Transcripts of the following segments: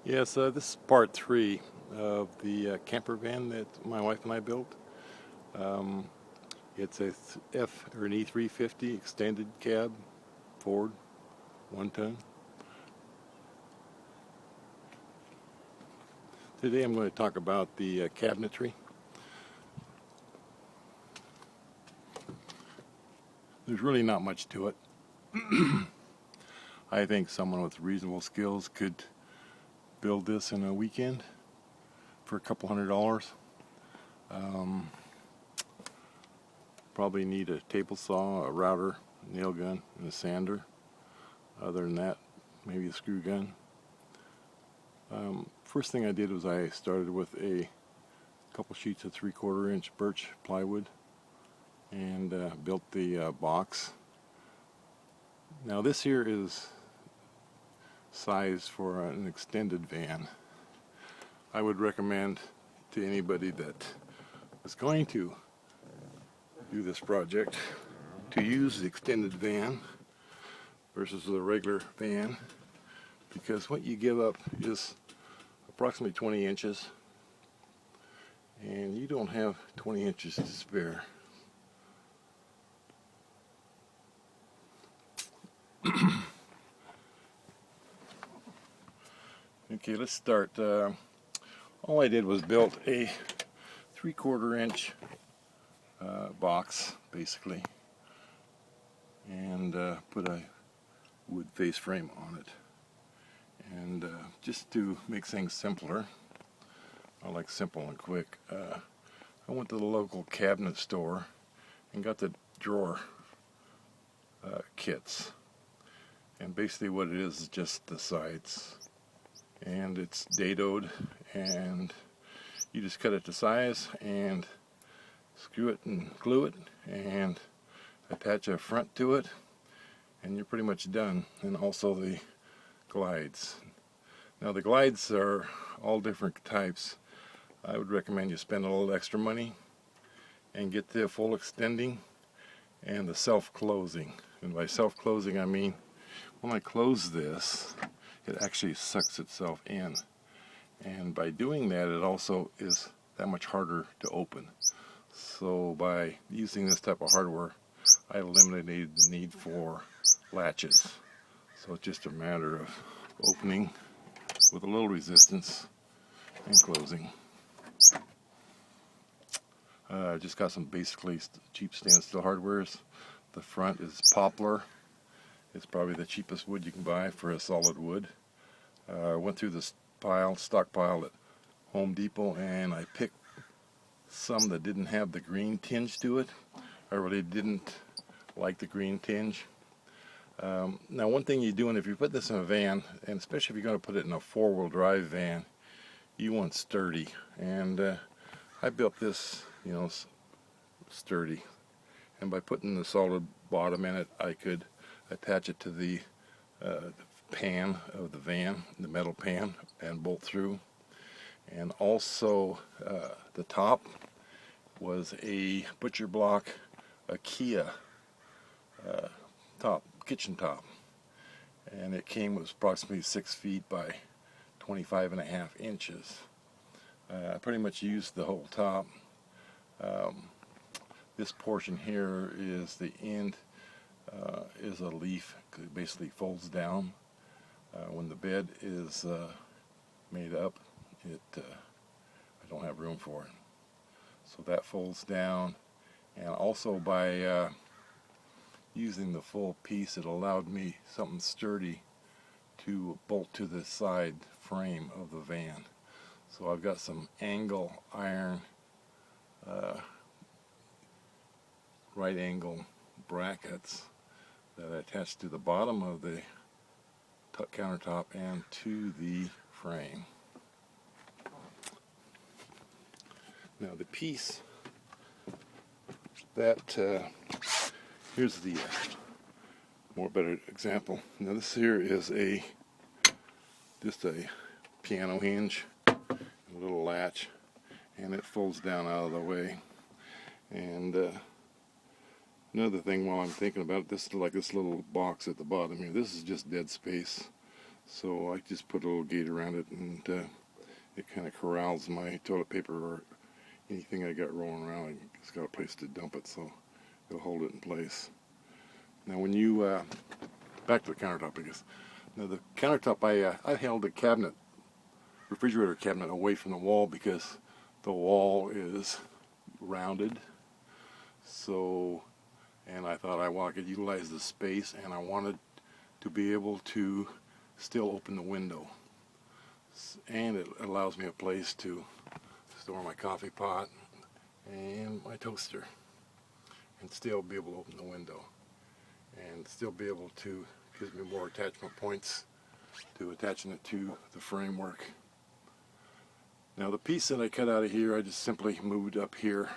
Yes, this is part three of the camper van that my wife and I built. Um, it's a F or an E350 extended cab, Ford, 1 ton. Today I'm going to talk about the cabinetry. There's really not much to it. I think someone with reasonable skills could build this in a weekend for a couple $100. Um, Probably need a table saw, a router, a nail gun, and a sander. Other than that, maybe a screw gun. First thing I did was I started with a couple sheets of 3/4 inch birch plywood and built the box. Now this here is sized for an extended van. I would recommend to anybody that is going to do this project to use the extended van versus the regular van, because what you give up is approximately 20 inches and you don't have 20 inches to spare. Okay, let's start. All I did was build a 3/4 inch box, basically, and put a wood face frame on it. And just to make things simpler, I like simple and quick, I went to the local cabinet store and got the drawer kits. And basically what it is just the sides. And it's dadoed, and you just cut it to size and screw it and glue it and attach a front to it, and you're pretty much done. And also the glides. Now the glides are all different types. I would recommend you spend a little extra money and get the full extending and the self-closing. And by self-closing I mean when I close this, it actually sucks itself in. And by doing that, it also is that much harder to open. So by using this type of hardware, I eliminated the need for latches. So it's just a matter of opening with a little resistance and closing. I just got some basically cheap stainless steel hardwares. The front is poplar. It's probably the cheapest wood you can buy for a solid wood. I went through this stockpile at Home Depot, and I picked some that didn't have the green tinge to it. I really didn't like the green tinge. Now one thing you're doing, if you put this in a van, and especially if you're going to put it in a 4-wheel drive van, you want sturdy. And I built this, sturdy. And by putting the solid bottom in it, I could attach it to the pan of the van, the metal pan, and bolt through. And also the top was a butcher block IKEA kitchen top, and it was approximately 6 feet by 25.5 inches. I pretty much used the whole top. This portion here is the end, is a leaf. It basically folds down. When the bed is made up, I don't have room for it. So that folds down, and also by using the full piece, it allowed me something sturdy to bolt to the side frame of the van. So I've got some angle iron, right angle brackets that I attach to the bottom of the countertop and to the frame. Now the piece that here's the more better example. Now this here is just a piano hinge, a little latch, and it folds down out of the way. And another thing while I'm thinking about it, this is like this little box at the bottom here. This is just dead space. So I just put a little gate around it, and it kind of corrals my toilet paper or anything I got rolling around. It's got a place to dump it, so it'll hold it in place. Now when you, back to the countertop, I guess. Now the countertop, I held the cabinet, refrigerator cabinet, away from the wall because the wall is rounded. So, and I thought I could utilize the space, and I wanted to be able to still open the window. And it allows me a place to store my coffee pot and my toaster, and still be able to open the window, and still be able to, gives me more attachment points to attaching it to the framework. Now the piece that I cut out of here, I just simply moved up here,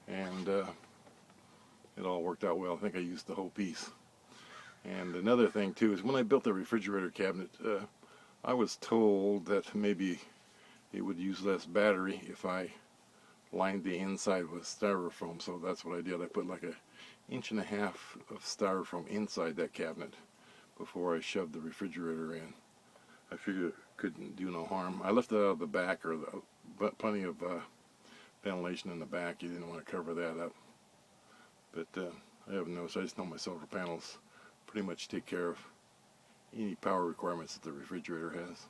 and it all worked out well. I think I used the whole piece. And another thing too is when I built the refrigerator cabinet, I was told that maybe it would use less battery if I lined the inside with styrofoam. So that's what I did. I put like an 1.5 inches of styrofoam inside that cabinet before I shoved the refrigerator in. I figured it couldn't do no harm. I left it out of the back, or plenty of ventilation in the back. You didn't want to cover that up. But I haven't noticed. I just know my solar panels pretty much take care of any power requirements that the refrigerator has.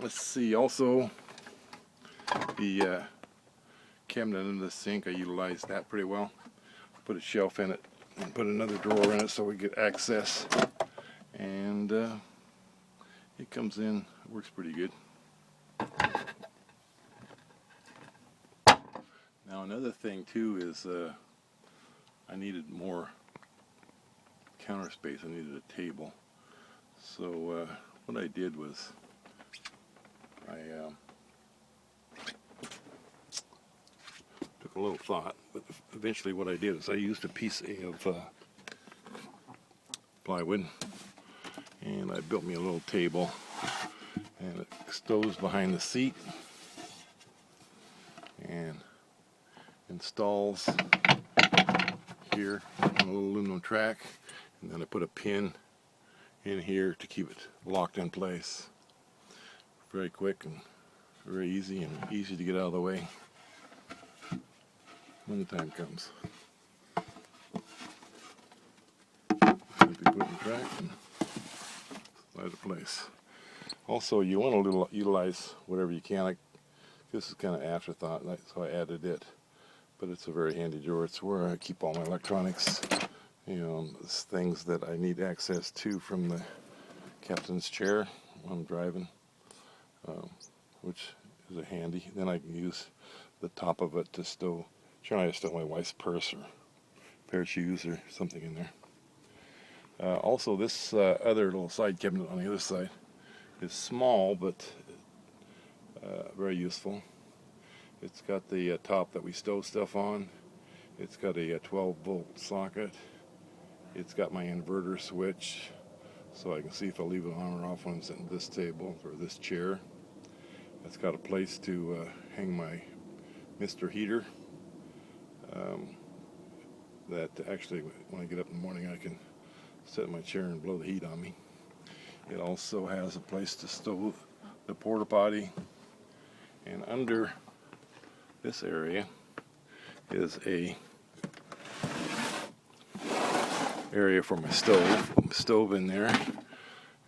Let's see, also the cabinet under the sink, I utilized that pretty well. Put a shelf in it and put another drawer in it so we get access, and it comes in, works pretty good. Now another thing too is I needed more counter space. I needed a table. So what I did was I took a little thought, but eventually what I did is I used a piece of plywood, and I built me a little table, and it stows behind the seat and installs here on a little aluminum track, and then I put a pin in here to keep it locked in place. Very quick and very easy, and easy to get out of the way when the time comes. Simply put in track and slide it place. Also, you want to utilize whatever you can. This is kind of afterthought, so I added it. But it's a very handy drawer. It's where I keep all my electronics, things that I need access to from the captain's chair when I'm driving, which is a handy. Then I can use the top of it to stow. Generally, I stow my wife's purse or a pair of shoes or something in there. Also, this other little side cabinet on the other side is small, but very useful. It's got the top that we stow stuff on. It's got a 12-volt socket. It's got my inverter switch, so I can see if I leave it on or off when it's in this table or this chair. It's got a place to hang my Mr. Heater. That actually, when I get up in the morning, I can sit in my chair and blow the heat on me. It also has a place to stow the porta potty, and under this area is a area for my stove in there.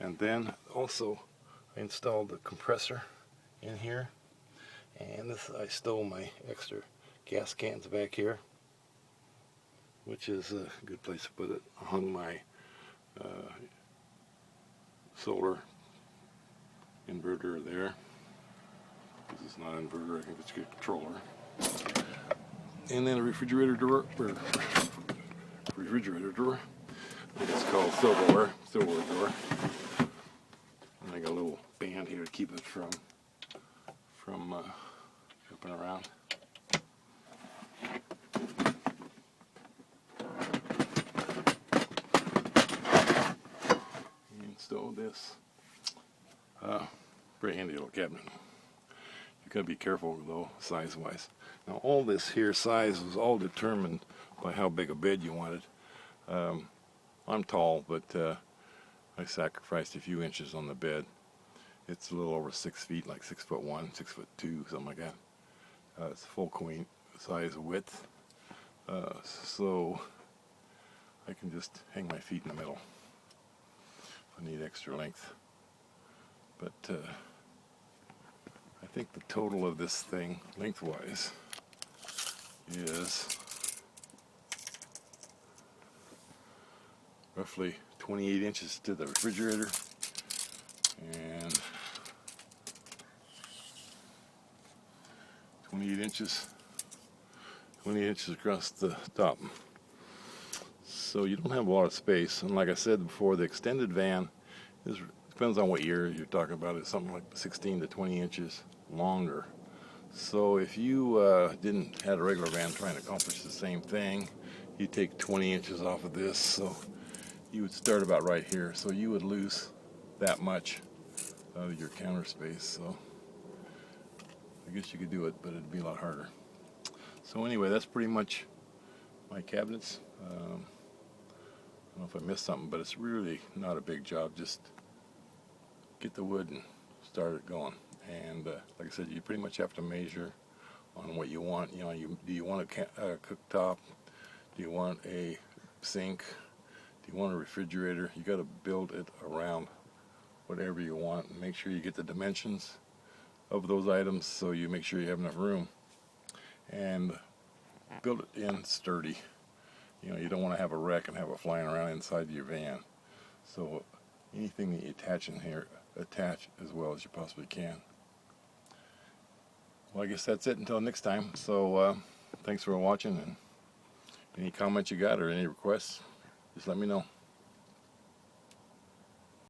And then also I installed the compressor in here, and this I stow my extra gas cans back here, which is a good place to put it. I hung my solar inverter there. This is not an inverter, I think it's a controller. And then a refrigerator drawer. It's called silverware drawer. And I got a little band here to keep it from jumping around. And stow this. Very handy little cabinet. You gotta be careful though, size-wise. Now all this here size was all determined by how big a bed you wanted. I'm tall, but I sacrificed a few inches on the bed. It's a little over 6 feet, like 6'1", 6'2", something like that. It's full queen size width, so I can just hang my feet in the middle if I need extra length. But I think the total of this thing, lengthwise, is roughly 28 inches to the refrigerator and 28 inches across the top. So you don't have a lot of space, and like I said before, the extended van depends on what year you're talking about. It's something like 16 to 20 inches longer. So if you had a regular van trying to accomplish the same thing, you take 20 inches off of this, so you would start about right here. So you would lose that much of your counter space. So I guess you could do it, but it'd be a lot harder. So anyway, that's pretty much my cabinets. I don't know if I missed something, but it's really not a big job. Just get the wood and start it going. And like I said, you pretty much have to measure on what you want. You know, do you want a cooktop? Do you want a sink? Do you want a refrigerator? You got to build it around whatever you want, and make sure you get the dimensions of those items, so you make sure you have enough room, and build it in sturdy. You know, you don't want to have a wreck and have it flying around inside your van. So anything that you attach in here, attach as well as you possibly can. Well, I guess that's it until next time. So thanks for watching, and any comments you got or any requests, just let me know.